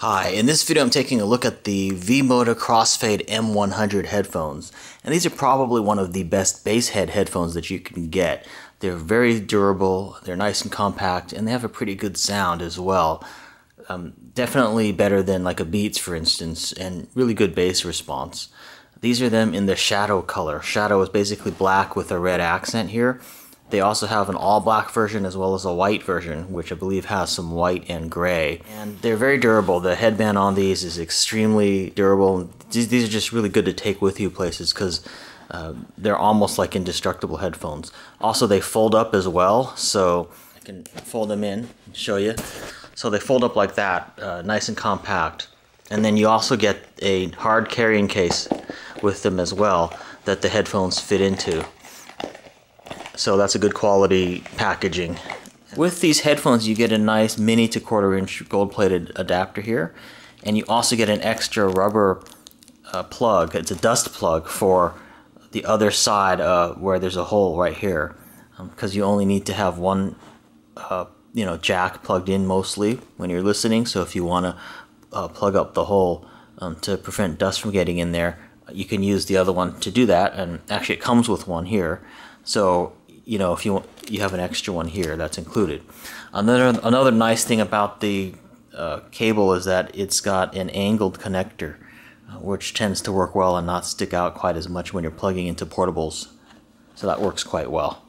Hi, in this video I'm taking a look at the V-Moda Crossfade M100 headphones, and these are probably one of the best Basshead headphones that you can get. They're very durable, they're nice and compact, and they have a pretty good sound as well. Definitely better than like a Beats, for instance, and really good bass response. These are them in the shadow color. Shadow is basically black with a red accent here. They also have an all-black version as well as a white version, which I believe has some white and gray. And they're very durable. The headband on these is extremely durable. These are just really good to take with you places because they're almost like indestructible headphones. Also, they fold up as well, so I can fold them in and show you. So they fold up like that, nice and compact. And then you also get a hard carrying case with them as well that the headphones fit into. So that's a good quality packaging. With these headphones you get a nice mini to quarter-inch gold-plated adapter here, and you also get an extra rubber plug. It's a dust plug for the other side where there's a hole right here, because you only need to have one jack plugged in mostly when you're listening. So if you want to plug up the hole to prevent dust from getting in there, you can use the other one to do that, and actually it comes with one here. So if you have an extra one here, that's included. Another nice thing about the cable is that it's got an angled connector, which tends to work well and not stick out quite as much when you're plugging into portables. So that works quite well.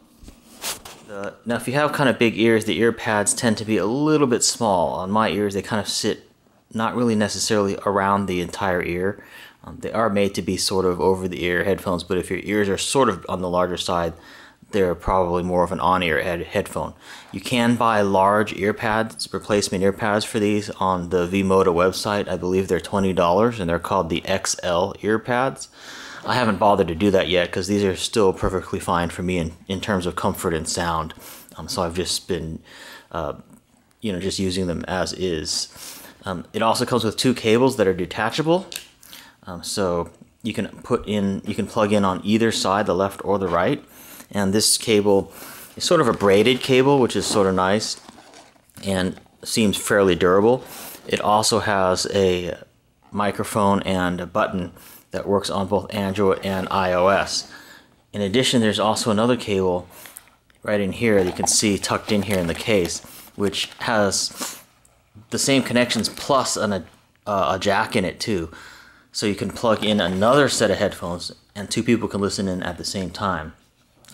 Now if you have kind of big ears, the ear pads tend to be a little bit small. On my ears they kind of sit not really necessarily around the entire ear. They are made to be sort of over the ear headphones, but if your ears are sort of on the larger side, they're probably more of an on-ear headphone. You can buy large ear pads, replacement ear pads for these on the V-Moda website. I believe they're $20 and they're called the XL ear pads. I haven't bothered to do that yet because these are still perfectly fine for me in terms of comfort and sound. So I've just been just using them as is. It also comes with two cables that are detachable. So you can plug in on either side, the left or the right. And this cable is sort of a braided cable, which is sort of nice and seems fairly durable. It also has a microphone and a button that works on both Android and iOS. In addition, there's also another cable right in here that you can see tucked in here in the case, which has the same connections plus a jack in it too. So you can plug in another set of headphones and two people can listen in at the same time.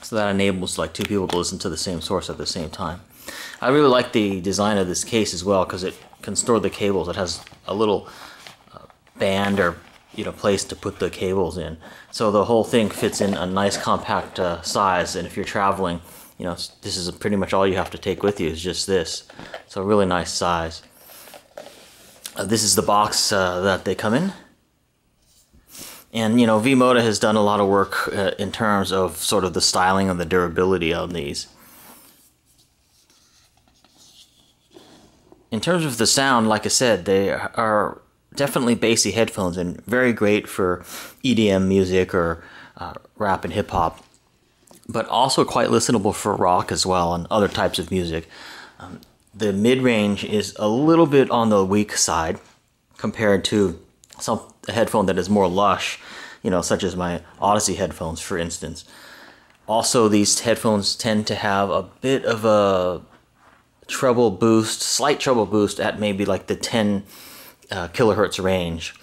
So that enables like two people to listen to the same source at the same time. I really like the design of this case as well because it can store the cables. It has a little band or place to put the cables in. So the whole thing fits in a nice compact size, and if you're traveling, this is pretty much all you have to take with you is just this. So a really nice size. This is the box that they come in. And V-Moda has done a lot of work in terms of sort of the styling and the durability on these. In terms of the sound, like I said, they are definitely bassy headphones and very great for EDM music or rap and hip hop, but also quite listenable for rock as well and other types of music. The mid-range is a little bit on the weak side compared to a headphone that is more lush, such as my Odyssey headphones, for instance. Also, these headphones tend to have a bit of a treble boost, slight treble boost at maybe like the 10 kilohertz range.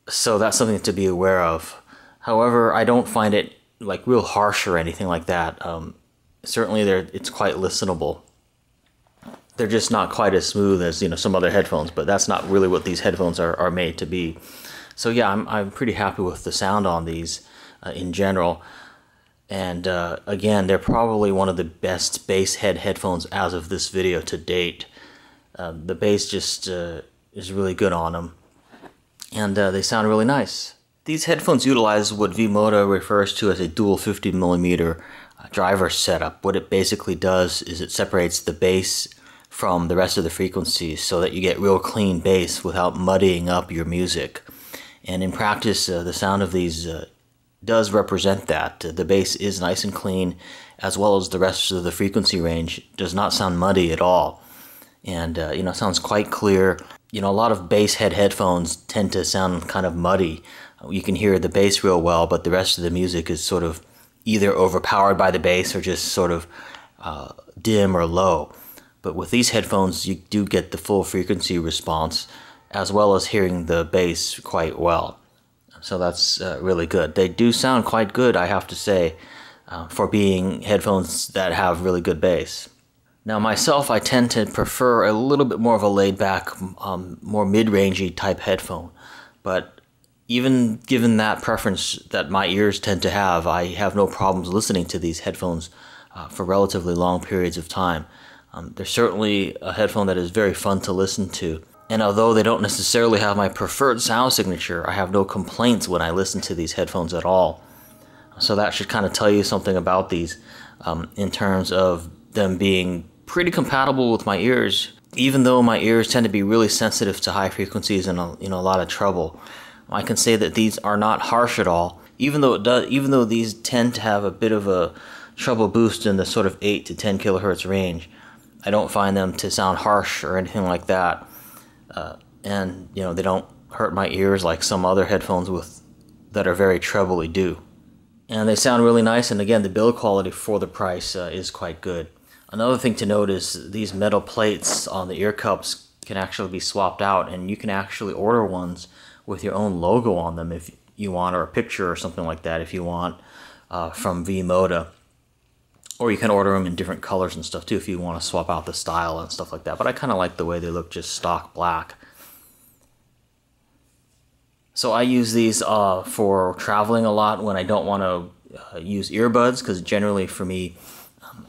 So that's something to be aware of. However, I don't find it like real harsh or anything like that. Certainly it's quite listenable. They're just not quite as smooth as some other headphones, but that's not really what these headphones are made to be. So yeah, I'm pretty happy with the sound on these in general. And again, they're probably one of the best Basshead headphones as of this video to date. The bass just is really good on them, and they sound really nice. These headphones utilize what V-Moda refers to as a dual 50mm driver setup. What it basically does is it separates the bass from the rest of the frequencies so that you get real clean bass without muddying up your music. And in practice, the sound of these does represent that. The bass is nice and clean, as well as the rest of the frequency range does not sound muddy at all. And sounds quite clear. You know, a lot of Basshead headphones tend to sound kind of muddy. You can hear the bass real well, but the rest of the music is sort of either overpowered by the bass or just sort of dim or low. But with these headphones, you do get the full frequency response, as well as hearing the bass quite well. So that's really good. They do sound quite good, I have to say, for being headphones that have really good bass. Now myself, I tend to prefer a little bit more of a laid-back, more mid-rangey type headphone. But even given that preference that my ears tend to have, I have no problems listening to these headphones for relatively long periods of time. They're certainly a headphone that is very fun to listen to. And although they don't necessarily have my preferred sound signature, I have no complaints when I listen to these headphones at all. So that should kind of tell you something about these in terms of them being pretty compatible with my ears, even though my ears tend to be really sensitive to high frequencies and a lot of treble. I can say that these are not harsh at all, even though these tend to have a bit of a treble boost in the sort of 8 to 10 kilohertz range. I don't find them to sound harsh or anything like that, and they don't hurt my ears like some other headphones that are very trebly do. And they sound really nice, and again, the build quality for the price is quite good. Another thing to note is these metal plates on the ear cups can actually be swapped out, and you can actually order ones with your own logo on them if you want, or a picture or something like that if you want, from V-Moda. Or you can order them in different colors and stuff too if you want to swap out the style and stuff like that. But I kind of like the way they look just stock black. So I use these for traveling a lot when I don't want to use earbuds, because generally for me,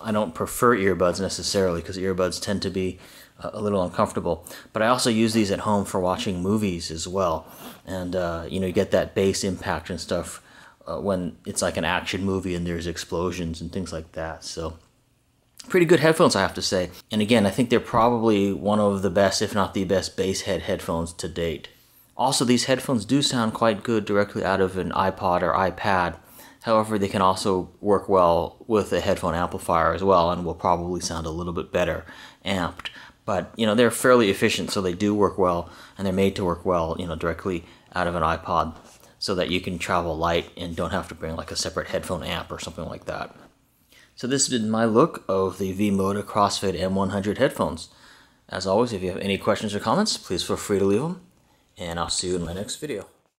I don't prefer earbuds necessarily, because earbuds tend to be a little uncomfortable. But I also use these at home for watching movies as well. And you get that bass impact and stuff when it's like an action movie and there's explosions and things like that. So pretty good headphones, I have to say. And again, I think they're probably one of the best, if not the best, Basshead headphones to date. Also, these headphones do sound quite good directly out of an iPod or iPad. However, they can also work well with a headphone amplifier as well, and will probably sound a little bit better amped. But they're fairly efficient, so they do work well, and they're made to work well, directly out of an iPod, so that you can travel light and don't have to bring like a separate headphone amp or something like that. So this has been my look of the V-Moda Crossfade M100 headphones. As always, if you have any questions or comments, please feel free to leave them, and I'll see you in my next video.